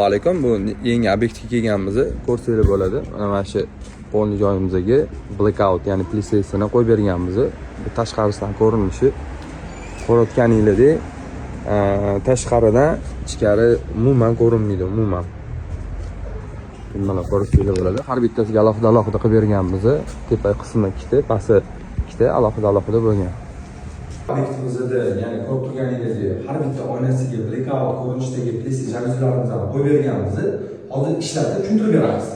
Alaykum, bu yangi obyektga kelganmiz. Ko'rsanglar bo'ladi. Mana shu polni joyimizga blackout, ya'ni PlayStation'ni qo'yib berganmiz. Bu tashqarisidan ko'rinishi ko'rayotganinglardek, tashqaridan ichkari umuman ko'rinmaydi, umuman. Mana ko'rsanglar bo'ladi. Har bittasiga alohida qilib berganmiz. Tepa qismi ikkita, pasti ikkita alohida bo'lgan. Obyektimizda, ya'ni ko'rib turganingizdek, har bitta oynasiga blackout ko'rinishdagi plastik jaluzilarimizni qo'yib berganmiz. Hozir ishlatib tushuntirib beramiz.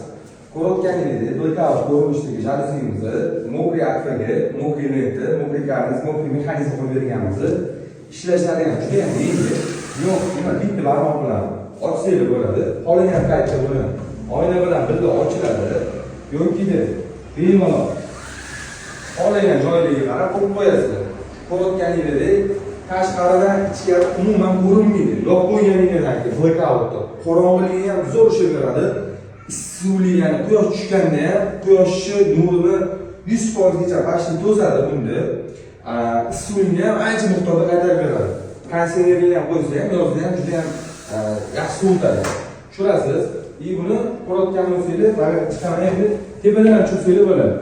Ko'rayotganingizdek, blackout ko'rinishdagi jaluzimizni mokriy akvaga, mokriy lenti, mokriy karniz, mokriy mexanizm qo'yib berganmiz. Ishlashlari ham juda ham yengil. Yo'q, bitta barmoq bilan ochsanglar bo'ladi. Xohlagan paytda buni oyna bilan birga ochiladi. Yo'kida bemalol xohlagan joylarga qarab qo'yib qo'yasizlar. Ko'rayotganingizdek, tashqaridan ichkari umuman ko'rinmaydi. Yopib qo'yganingizdek blackoutda qorong'iligi ham zo'r ushlab beradi. Issiqlik, ya'ni quyosh tushganda ham quyoshni nurini 100% gacha bashni to'sadi bunda. Issiqlikni ham ancha miqdorda qaytarib beradi. Konditsionerni ham qo'ysa ham yozda ham juda ham yaxshi sovutadi. Tushunasiz? Buni ko'rayotgan bo'lsangiz, mana chiqamaydi, tepadan ham tushsanglar bo'ladi.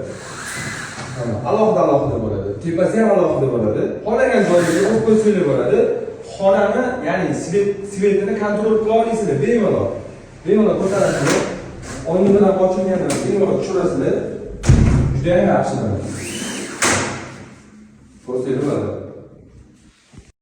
Alohida bo'ladi. Tepasi ham alohida bo'ladi. Xohlagan joyga qo'yib qo'ysanglar bo'ladi. Xonani, ya'ni svetini kontrol qila olasizlar bemalol. Bemalol ko'tarasizlar. Oyna bilan ochilgandan bemalol tushirasizlar. Juda ham yaxshi bo'ladi. Ko'rsanglar bo'ladi.